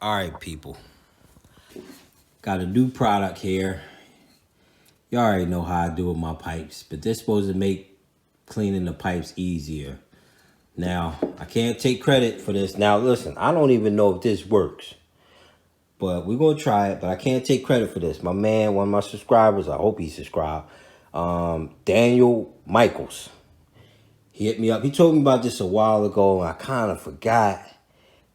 All right, people. Got a new product here. You already know how I do with my pipes, but this supposed to make cleaning the pipes easier. Now, I can't take credit for this. Now, listen, I don't even know if this works, but we're going to try it, but I can't take credit for this. My man, one of my subscribers, I hope he subscribed, Daniel Michaels. He hit me up. He told me about this a while ago, and I kind of forgot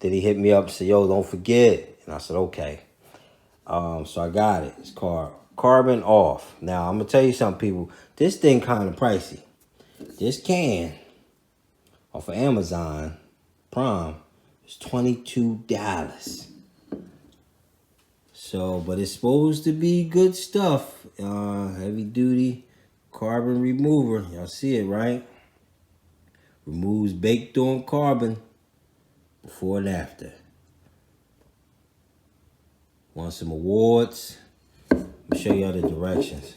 that he hit me up and said, yo, don't forget. And I said, okay. So I got it. It's called Carbon Off. Now, I'm going to tell you something, people. This thing kind of pricey. This can, off of Amazon Prime, is $22. So, but it's supposed to be good stuff. Heavy duty carbon remover. Y'all see it, right? Removes baked on carbon before and after. Want some awards? Let me show y'all the directions.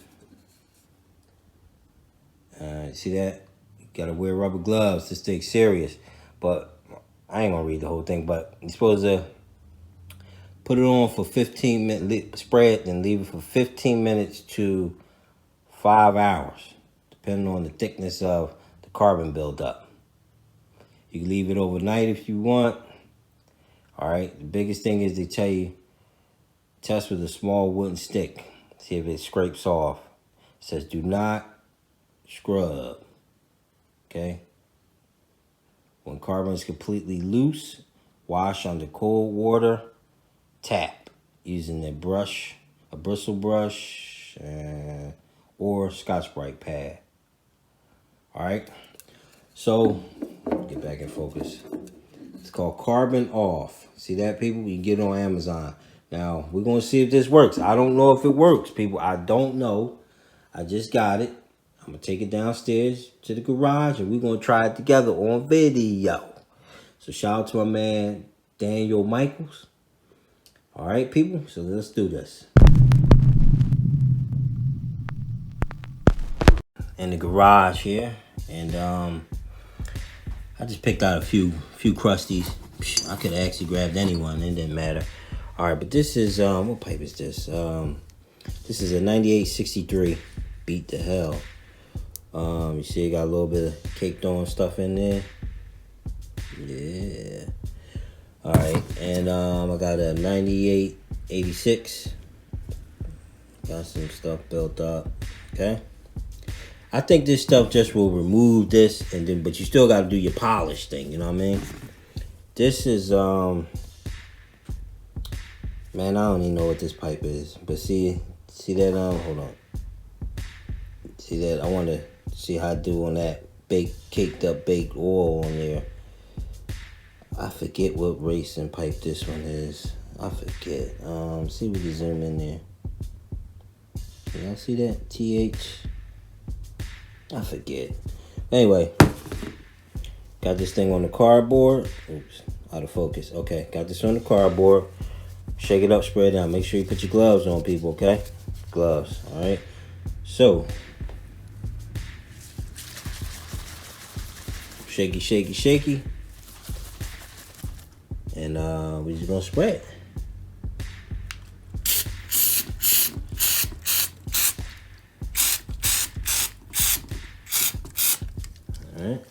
See that? You gotta wear rubber gloves. This thing's serious. But I ain't gonna read the whole thing. But you're supposed to put it on for 15 minutes, spray it, then leave it for 15 minutes to 5 hours, depending on the thickness of the carbon buildup. You can leave it overnight if you want. All right. The biggest thing is they tell you, test with a small wooden stick. See if it scrapes off. It says do not scrub. Okay. When carbon is completely loose, wash under cold water. Tap using a brush, a bristle brush, or Scotch-Brite pad. All right. So get back in focus. It's called Carbon Off. See that, people? You can get it on Amazon. Now, we're going to see if this works. I don't know if it works, people. I don't know. I just got it. I'm going to take it downstairs to the garage, and we're going to try it together on video. So, shout out to my man, Daniel Michaels. All right, people. So, let's do this. In the garage here. And, I just picked out a few crusties. I could have actually grabbed anyone. It didn't matter. All right, but this is, what pipe is this? This is a 9863. Beat the hell. You see it got a little bit of caked on stuff in there. Yeah. All right, and I got a 9886. Got some stuff built up. Okay. I think this stuff just will remove this, and then, but you still got to do your polish thing. You know what I mean? This is, man, I don't even know what this pipe is. But see that, hold on. See that? I want to see how I do on that caked up baked oil on there. I forget what racing pipe this one is. I forget. See if we can zoom in there. Y'all see that? TH. I forget. Anyway, got this thing on the cardboard. Oops, out of focus. Okay, got this on the cardboard. Shake it up, spray it down. Make sure you put your gloves on, people, okay? Gloves, all right? So, shaky, shaky, shaky. And we're just gonna spray it. All right.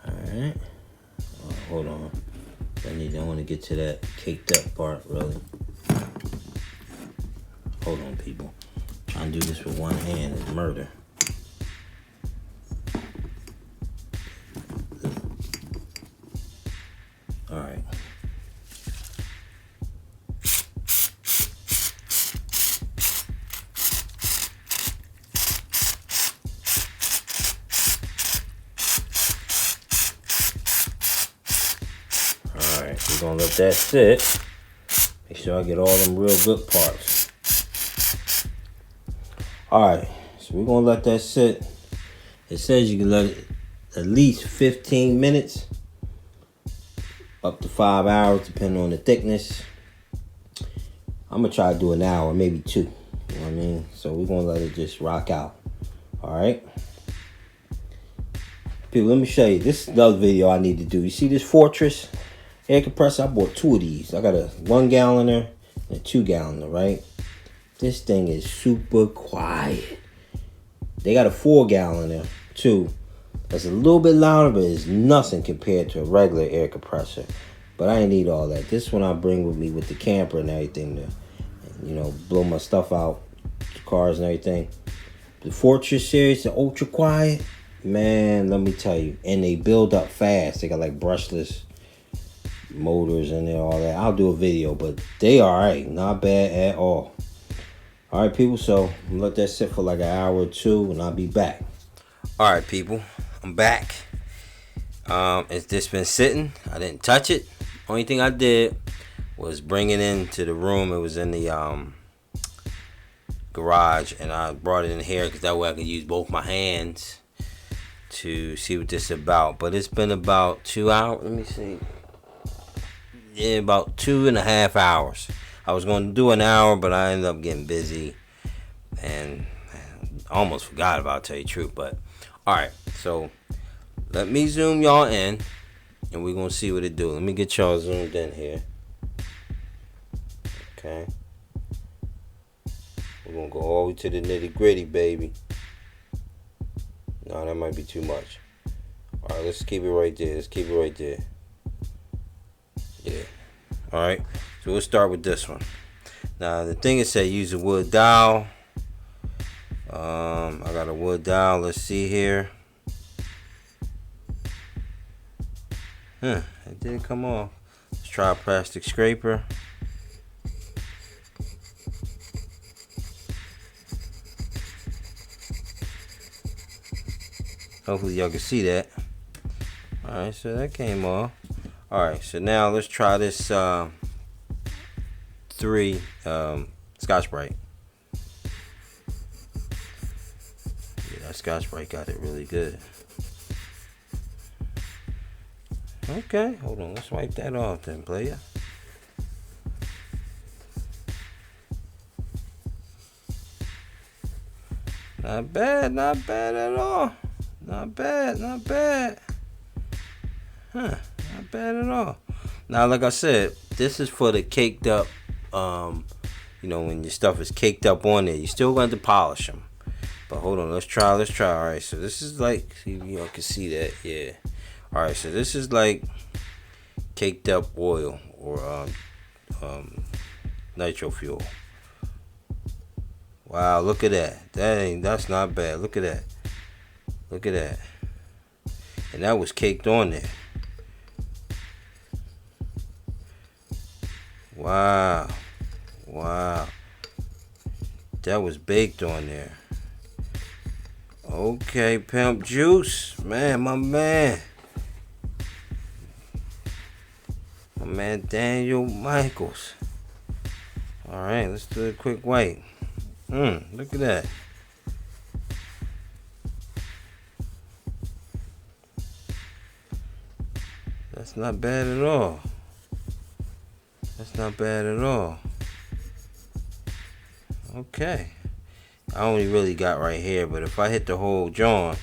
Alright. Hold on. I want to get to that caked up part, really. Hold on, people. Trying to do this with one hand is murder. Alright. Alright, we're gonna let that sit. Make sure I get all them real good parts. Alright, so we're gonna let that sit. It says you can let it at least 15 minutes, up to 5 hours, depending on the thickness. I'm gonna try to do an hour, maybe 2. You know what I mean? So we're gonna let it just rock out. Alright. People, let me show you. This is another video I need to do. You see this Fortress air compressor? I bought 2 of these. I got a 1 galloner and a 2 galloner, right? This thing is super quiet. They got a 4 galloner too. That's a little bit louder, but it's nothing compared to a regular air compressor. But I ain't need all that. This one I bring with me with the camper and everything to, you know, blow my stuff out, cars and everything. The Fortress series, the ultra quiet, man, let me tell you. And they build up fast. They got like brushless motors in there, all that. I'll do a video, but they alright. Not bad at all. Alright, people, so I'm gonna let that sit for like an hour or two, and I'll be back. Alright, people, I'm back. It's just been sitting. I didn't touch it. Only thing I did was bring it into the room. It was in the garage, and I brought it in here because that way I could use both my hands to see what this is about. But it's been about 2 hours. Let me see. Yeah, about 2.5 hours. I was going to do an hour, but I ended up getting busy and I almost forgot about it, to tell you the truth. But all right, so let me zoom y'all in and we're going to see what it do. Let me get y'all zoomed in here. Okay. We're going to go all the way to the nitty gritty, baby. No, that might be too much. All right, let's keep it right there. Let's keep it right there. Yeah. All right. So we'll start with this one. Now, the thing is said use a wood dowel. I got a wood dowel. Let's see here. It didn't come off. Let's try a plastic scraper. Hopefully y'all can see that. Alright, so that came off. Alright, so now let's try this 3 Scotch-Brite. Yeah, that Scotch-Brite got it really good. Okay, hold on. Let's wipe that off then, player. Not bad at all. Not bad. Not bad at all. Now, like I said, this is for the caked up, you know, when your stuff is caked up on there. You still going to polish them. But hold on, let's try. All right, so this is like, see if y'all can see that, yeah. All right, so this is like caked up oil or nitro fuel. Wow, look at that. That's not bad. Look at that. Look at that. And that was caked on there. Wow. That was baked on there. Okay, Pimp Juice. Man, my man. My man Daniel Michaels. Alright, let's do a quick wipe. Look at that. That's not bad at all. That's not bad at all. Okay. I only really got right here, but if I hit the whole joint,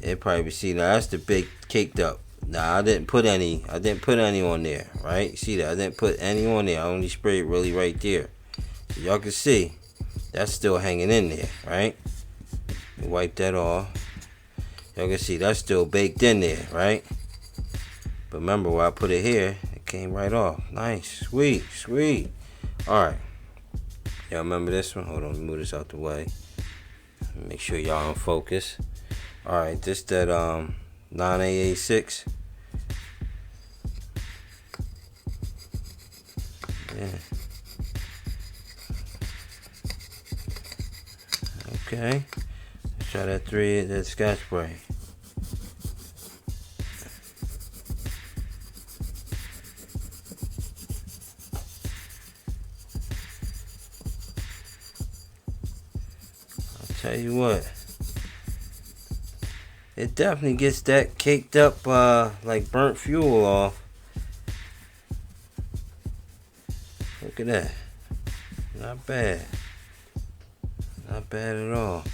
it probably see now that's the big caked up. Now I didn't put any on there, right? See that? I didn't put any on there. I only sprayed really right there. So y'all can see that's still hanging in there, right? Wipe that off. Y'all can see that's still baked in there, right? But remember where I put it here, it came right off. Nice, sweet. Alright. Y'all remember this one? Hold on, let me move this out the way. Make sure y'all in focus. Alright, this that 9886. Yeah. Okay. Let's try that 3, that Scotch-Brite. Tell you what, it definitely gets that caked up like burnt fuel off. Look at that. Not bad. Not bad at all.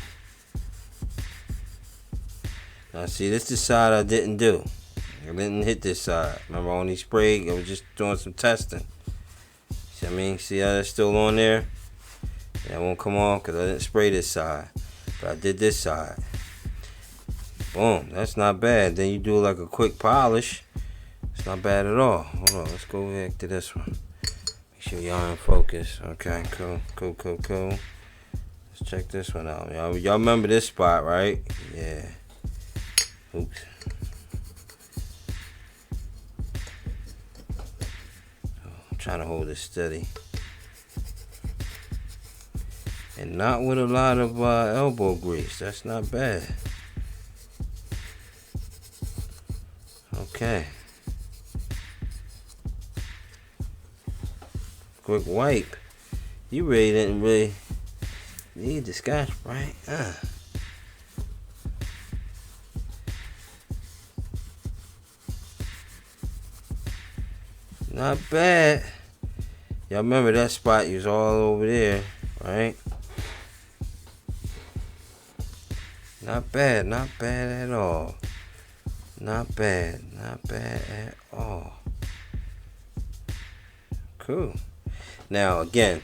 Now see, this is the side I didn't do. I didn't hit this side. Remember, I only sprayed. I was just doing some testing. See what I mean? See how that's still on there? That won't come off because I didn't spray this side. But I did this side. Boom. That's not bad. Then you do like a quick polish. It's not bad at all. Hold on. Let's go back to this one. Make sure y'all in focus. Okay, cool. Let's check this one out. Y'all remember this spot, right? Yeah. Oops. I'm trying to hold it steady. And not with a lot of elbow grease. That's not bad. Okay. Quick wipe. You really didn't need the Scotch, right? Not bad. Y'all remember that spot you was all over there, right? Not bad at all. Not bad at all. Cool. Now again,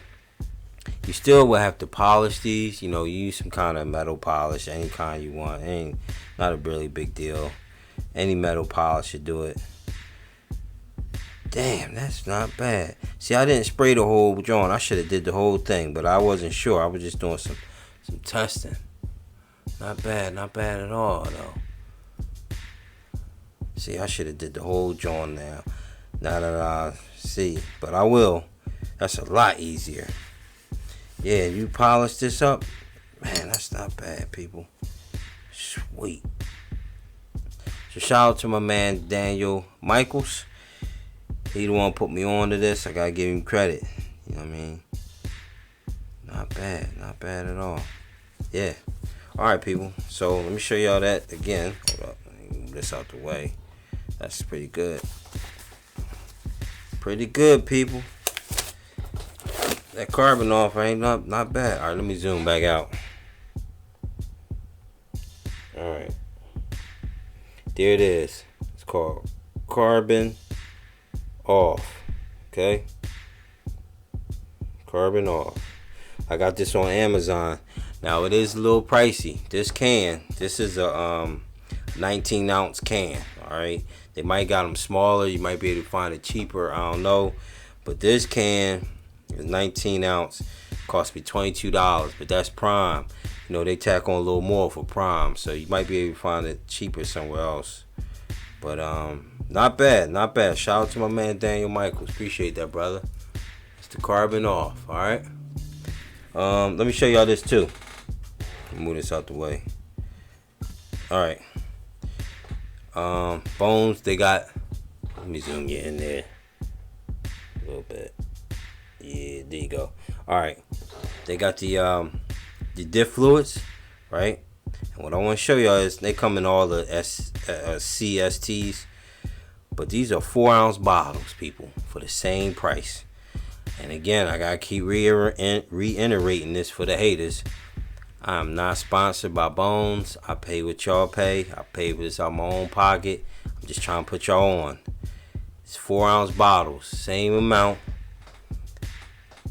you still will have to polish these. You know, use some kind of metal polish, any kind you want. Ain't not a really big deal. Any metal polish should do it. Damn, that's not bad. See, I didn't spray the whole joint. I should have did the whole thing, but I wasn't sure. I was just doing some testing. Not bad at all though. See, I should have did the whole joint now. Now that I see, but I will. That's a lot easier. Yeah, you polish this up, man. That's not bad, people. Sweet. So shout out to my man Daniel Michaels. He the one put me on to this. I gotta give him credit. You know what I mean? Not bad at all. Yeah. Alright, people. So let me show y'all that again. Hold up. Let me move this out the way. That's pretty good. Pretty good, people. That carbon off ain't not bad. Alright, let me zoom back out. Alright. There it is. It's called carbon off. Okay? Carbon off. I got this on Amazon. Now it is a little pricey. This is a 19 ounce can. Alright. They might got them smaller. You might be able to find it cheaper. I don't know. But this can is 19 ounce. Cost me $22. But that's prime. You know, they tack on a little more for prime. So you might be able to find it cheaper somewhere else. But not bad. Shout out to my man Daniel Michaels. Appreciate that, brother. It's the carbon off. Alright. Let me show y'all this too. Move this out the way. Alright. Bones, they got, let me zoom you in there a little bit. Yeah, there you go. Alright. They got the diff fluids, right? And what I want to show y'all is they come in all the CSTs. But these are 4-ounce bottles, people, for the same price. And again, I gotta keep reiterating this for the haters. I'm not sponsored by Bones. I pay what y'all pay. I pay for this out of my own pocket. I'm just trying to put y'all on. It's 4-ounce bottles, same amount.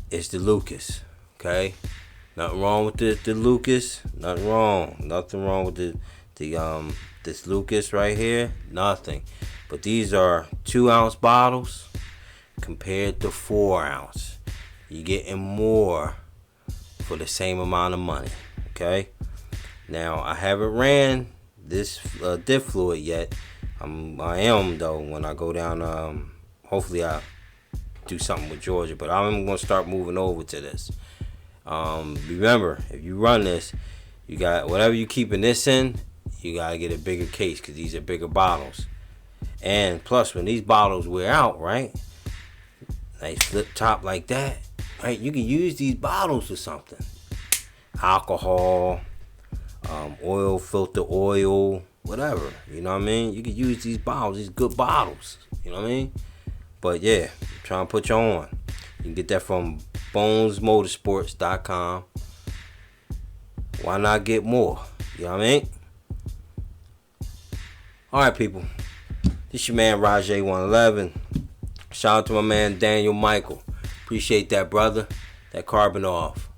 It's the Lucas, okay? Nothing wrong with the Lucas. Nothing wrong with this Lucas right here. Nothing. But these are 2-ounce bottles compared to 4-ounce. You're getting more for the same amount of money. Okay. Now I haven't ran this diff fluid yet. I am though when I go down. Hopefully I do something with Georgia, but I'm gonna start moving over to this. Remember, if you run this, you got whatever you keeping this in. You gotta get a bigger case because these are bigger bottles. And plus, when these bottles wear out, right? Nice flip top like that, right? You can use these bottles for something. Alcohol, oil, filter oil, whatever. You know what I mean? You can use these bottles, these good bottles. You know what I mean? But yeah, I'm trying to put you on. You can get that from bonesmotorsports.com. Why not get more? You know what I mean? All right, people. This your man Rajay111. Shout out to my man Daniel Michael. Appreciate that, brother. That carbon off.